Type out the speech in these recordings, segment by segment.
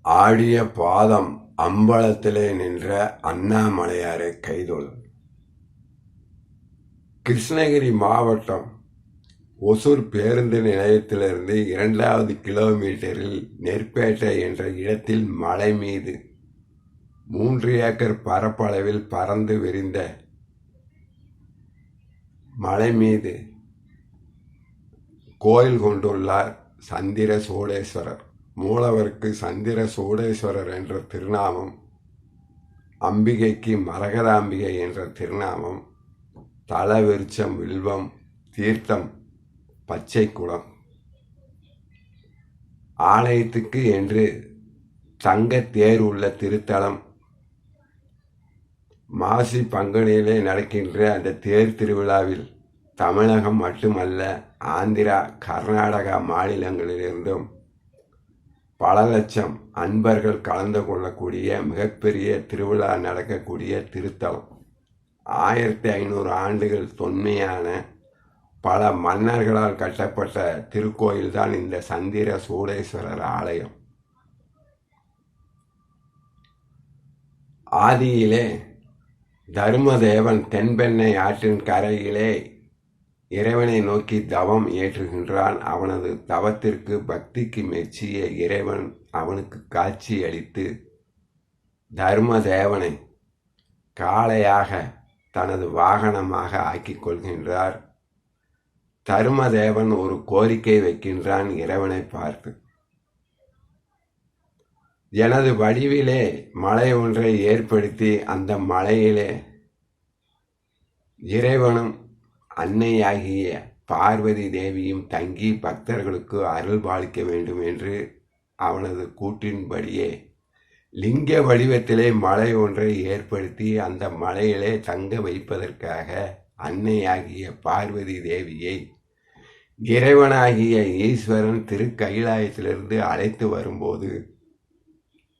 ஆடிய பாதம் அம்பலத்திலே நின்ற அண்ணாமலையாரை கைதொழு. கிருஷ்ணகிரி மாவட்டம் ஒசூர் பேருந்து நிலையத்திலிருந்து 2வது கிலோமீட்டரில் நெற்பேட்டை என்ற இடத்தில் மலை மீது 3 ஏக்கர் பரப்பளவில் பறந்து விரிந்த மலை மீது கோயில் கொண்டுள்ளார் சந்திர சூடேஸ்வரர். மூலவருக்கு சந்திர சூடேஸ்வரர் என்ற திருநாமம், அம்பிகைக்கு மரகதாம்பிகை என்ற திருநாமம், தலவிருச்சம் வில்வம், தீர்த்தம் பச்சை குளம். ஆலயத்துக்கு என்று தங்க தேர் உள்ள திருத்தலம். மாசி பங்குனியிலே நடக்கின்ற அந்த தேர் திருவிழாவில் தமிழகம் மட்டுமல்ல, ஆந்திரா, கர்நாடகா மாநிலங்களிலிருந்தும் பல லட்சம் அன்பர்கள் கலந்து கொள்ளக்கூடிய மிகப்பெரிய திருவிழா நடக்கக்கூடிய திருத்தலம். 1500 ஆண்டுகள் தொன்மையான பல மன்னர்களால் கட்டப்பட்ட திருக்கோயில்தான் இந்த சந்திர சூடேஸ்வரர் ஆலயம். ஆதியிலே தர்மதேவன் தென்பெண்ணை ஆற்றின் கரையிலே இறைவனை நோக்கி தவம் ஏற்றுகின்றான். அவனது தவத்திற்கு பக்திக்கு மெச்சிய இறைவன் அவனுக்கு காட்சி அளித்து தர்மதேவனை காளையாக தனது வாகனமாக ஆக்கிக் கொள்கின்றார். தர்மதேவன் ஒரு கோரிக்கை வைக்கின்றான் இறைவனை பார்த்து. எனது வடிவிலே மலை ஒன்றை ஏற்படுத்தி அந்த மலையிலே இறைவனும் அன்னையாகிய பார்வதி தேவியும் தங்கி பக்தர்களுக்கு அருள் பாலிக்க வேண்டும் என்று அவனது கூற்றின்படியே லிங்க வடிவத்திலே மலை ஒன்றை ஏற்படுத்தி அந்த மலையிலே தங்க வைப்பதற்காக அன்னையாகிய பார்வதி தேவியை இறைவனாகிய ஈஸ்வரன் திருக்கைலாயத்திலிருந்து அழைத்து வரும்போது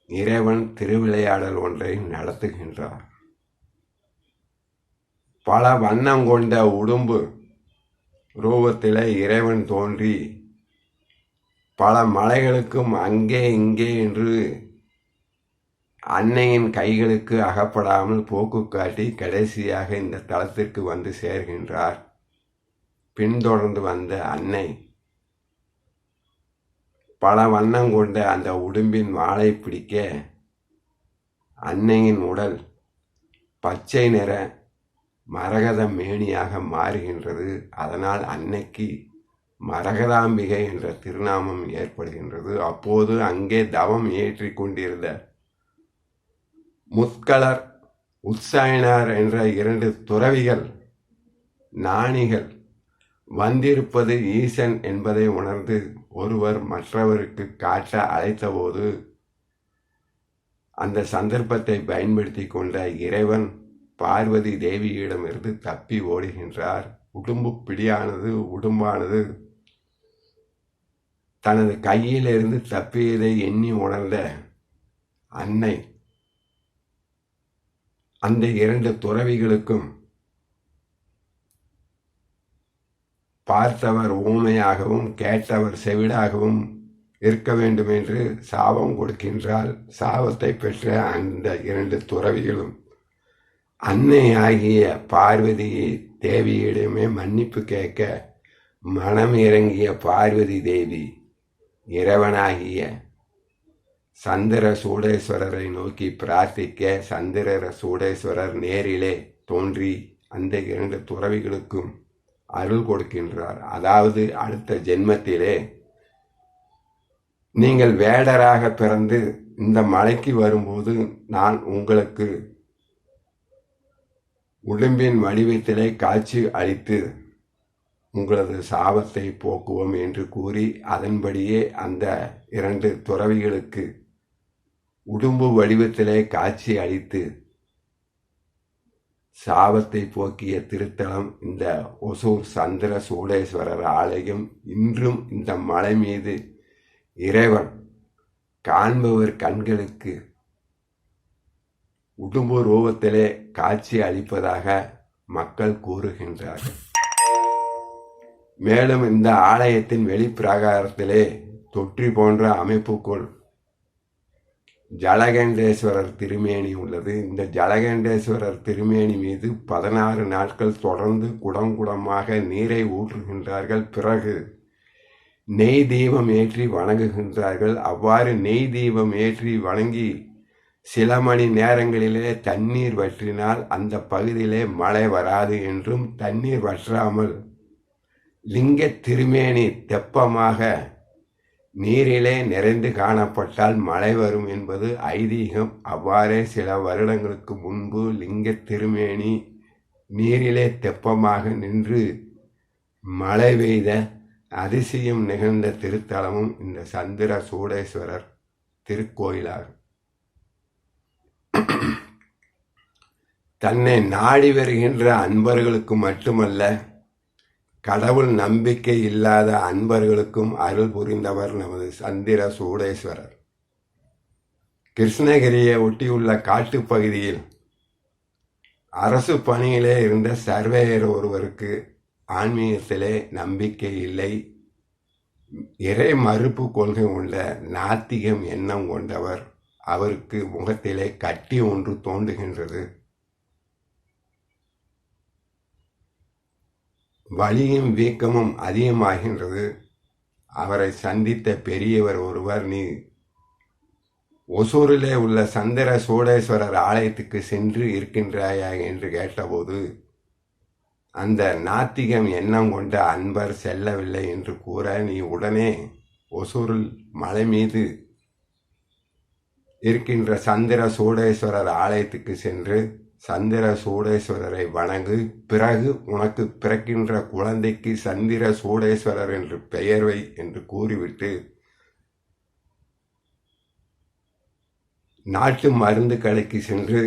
இறைவன் திருவிளையாடல் ஒன்றை நடத்துகின்றார். பல வண்ணம் கொண்ட உடும்பு ரூபத்தில் இறைவன் தோன்றி பல மலைகளுக்கும் அங்கே இங்கே என்று அன்னையின் கைகளுக்கு அகப்படாமல் போக்கு காட்டி கடைசியாக இந்த தலத்திற்கு வந்து சேர்கின்றார். பின்தொடர்ந்து வந்த அன்னை பல வண்ணம் கொண்ட அந்த உடும்பின் வாளை பிடிக்க அன்னையின் உடல் பச்சை நிற மரகத மேனியாக மாறுகின்றது. அதனால் அன்னைக்கு மரகதாம்பிகை என்ற திருநாமம் ஏற்படுகின்றது. அப்போது அங்கே தவம் ஏற்றி கொண்டிருந்த முத்கலர், உத்சாயினார் என்ற 2 துறவிகள் ஞானிகள் வந்திருப்பது ஈசன் என்பதை உணர்ந்து ஒருவர் மற்றவருக்கு காட்ட அழைத்தபோது அந்த சந்தர்ப்பத்தை பயன்படுத்தி கொண்ட இறைவன் பார்வதி தேவியிடமிருந்து தப்பி ஓடுகின்றார். உடும்பானது தனது கையிலிருந்து தப்பியதை எண்ணி உணர்ந்த அன்னை அந்த 2 துறவிகளுக்கும் பார்த்தவர் ஊமையாகவும் கேட்டவர் செவிடாகவும் இருக்க வேண்டும் என்று சாபம் கொடுக்கின்றால், சாபத்தை பெற்ற அந்த 2 துறவிகளும் அன்னை ஆகிய பார்வதி தேவியிடமே மன்னிப்பு கேட்க மனம் இறங்கிய பார்வதி தேவி இறைவனாகிய சந்திர சூடேஸ்வரரை நோக்கி பிரார்த்திக்க சந்திர சூடேஸ்வரர் நேரிலே தோன்றி அந்த 2 துறவிகளுக்கும் அருள் கொடுக்கின்றார். அதாவது அடுத்த ஜென்மத்திலே நீங்கள் வேடராக பிறந்து இந்த மலைக்கு வரும்போது நான் உங்களுக்கு உடம்பின் வடிவத்திலே காட்சி அளித்து உங்களது சாபத்தை போக்குவோம் என்று கூறி அதன்படியே அந்த 2 துறவிகளுக்கு உடும்பு வடிவத்திலே காட்சி அளித்து சாபத்தை போக்கிய திருத்தலம் இந்த ஒசூர் சந்திர சூடேஸ்வரர் ஆலயம். இன்றும் இந்த மலை மீது இறைவன் காண்பவர் கண்களுக்கு உடும்பு ரூபத்திலே காட்சி அளிப்பதாக மக்கள் கூறுகின்றார்கள். மேலும் இந்த ஆலயத்தின் வெளிப்பிரகாரத்திலே தொற்றி போன்ற அமைப்புக்குள் ஜலகண்டேஸ்வரர் திருமேனி உள்ளது. இந்த ஜலகண்டேஸ்வரர் திருமேனி மீது 16 நாட்கள் தொடர்ந்து குடங்குடமாக நீரை ஊற்றுகின்றார்கள். பிறகு நெய் தீபம் ஏற்றி வணங்குகின்றார்கள். அவ்வாறு நெய் தீபம் ஏற்றி வணங்கி சில மணி நேரங்களிலே தண்ணீர் வற்றினால் அந்த பகுதியிலே மழை வராது என்றும், தண்ணீர் வற்றாமல் லிங்க திருமேனி தெப்பமாக நீரிலே நிறைந்து காணப்பட்டால் மழை வரும் என்பது ஐதீகம். அவ்வாறே சில வருடங்களுக்கு முன்பு லிங்க திருமேனி நீரிலே தெப்பமாக நின்று மழை பெய்த அதிசயம் நிகழ்ந்த திருத்தலமும் இந்த சந்திர சூடேஸ்வரர் திருக்கோயிலாகும். தன்னை நாடி வருகின்ற அன்பர்களுக்கு மட்டுமல்ல, கடவுள் நம்பிக்கை இல்லாத அன்பர்களுக்கும் அருள் புரிந்தவர் நமது சந்திர சூடேஸ்வரர். கிருஷ்ணகிரியை ஒட்டியுள்ள காட்டுப்பகுதியில் அரசு பணியிலே இருந்த சர்வேயர் ஒருவருக்கு ஆன்மீகத்திலே நம்பிக்கை இல்லை, இறை மறுப்பு கொள்கை உள்ள நாத்திகம் எண்ணம் கொண்டவர். அவருக்கு முகத்திலே கட்டி ஒன்று தோன்றுகின்றது. வலியும் வீக்கமும் அதிகமாகின்றது. அவரை சந்தித்த பெரியவர் ஒருவர், நீ ஒசூரிலே உள்ள சந்திர சூடேஸ்வரர் ஆலயத்துக்கு சென்று இருக்கின்றாயா என்று கேட்டபோது, அந்த நாத்திகம் எண்ணம் கொண்ட அன்பர் செல்லவில்லை என்று கூற, நீ உடனே ஒசூரில் மலை மீது இருக்கின்ற சந்திர சூடேஸ்வரர் ஆலயத்துக்கு சென்று சந்திர சூடேஸ்வரரை வணங்கு. பிறகு உனக்கு பிறக்கின்ற குழந்தைக்கு சந்திர சூடேஸ்வரர் என்று பெயர் வை என்று கூறிவிட்டு நாட்டு மருந்து கடைக்கு சென்று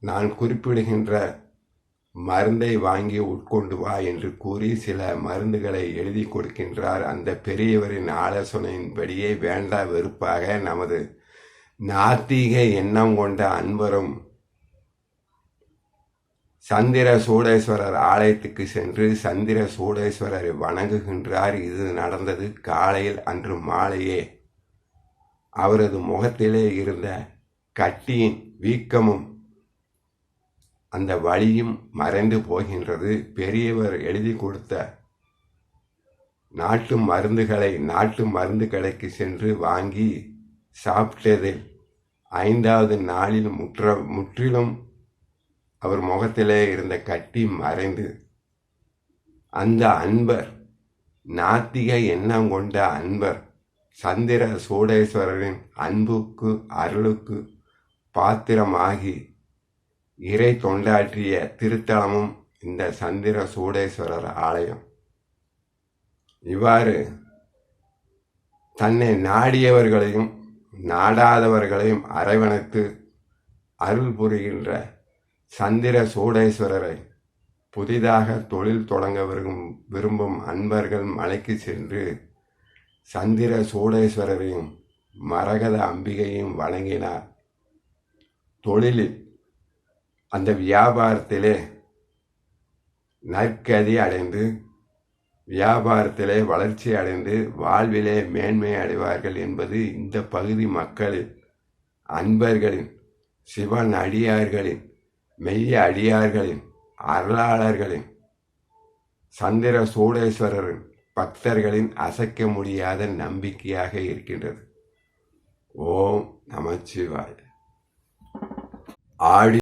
நான் குறிப்பிடுகின்ற மருந்தை வாங்கி உட்கொண்டு வா என்று கூறி சில மருந்துகளை எழுதி கொடுக்கின்றார். அந்த பெரியவரின் ஆலோசனையின்படியே வேண்டா வெறுப்பாக நமது நாத்திக எண்ணம் கொண்ட அன்பரும் சந்திர சூடேஸ்வரர் ஆலயத்துக்கு சென்று சந்திர சூடேஸ்வரரை வணங்குகின்றார். இது நடந்தது காலையில். அன்று மாலையே அவரது முகத்திலே இருந்த கட்டியின் வீக்கமும் அந்த வலியும் மறைந்து போகின்றது. பெரியவர் எழுதி கொடுத்த நாட்டு மருந்துகளை நாட்டு மருந்து கடைக்கு சென்று வாங்கி சாப்பிட்டதில் 5வது நாளில் முற்றிலும் அவர் முகத்திலே இருந்த கட்டி மறைந்து, அந்த அன்பர், நாத்திக எண்ணம் கொண்ட அன்பர், சந்திர சூடேஸ்வரரின் அன்புக்கு அருளுக்கு பாத்திரமாகி இறை தொண்டாற்றிய திருத்தலமும் இந்த சந்திர சூடேஸ்வரர் ஆலயம். இவ்வாறு தன்னை நாடியவர்களையும் நாடாதவர்களையும் அரவணைத்து அருள் புரிகின்ற சந்திர சூடேஸ்வரரை புதிதாக தொழில் தொடங்க விரும்பும் அன்பர்கள் மலைக்கு சென்று சந்திர சூடேஸ்வரரையும் மரகத அம்பிகையும் வணங்கினார். தொழிலில் அந்த வியாபாரத்திலே நற்கதி அடைந்து, வியாபாரத்திலே வளர்ச்சி அடைந்து, வாழ்விலே மேன்மை அடைவார்கள் என்பது இந்த பகுதி மக்களின், அன்பர்களின், சிவன் அடியார்களின், மெய்ய அடியார்களின், அருளாளர்களின், சந்திர சூடேஸ்வரரின் பக்தர்களின் அசைக்க முடியாத நம்பிக்கையாக இருக்கின்றது. ஓம் நமச்சிவாய. ஆடி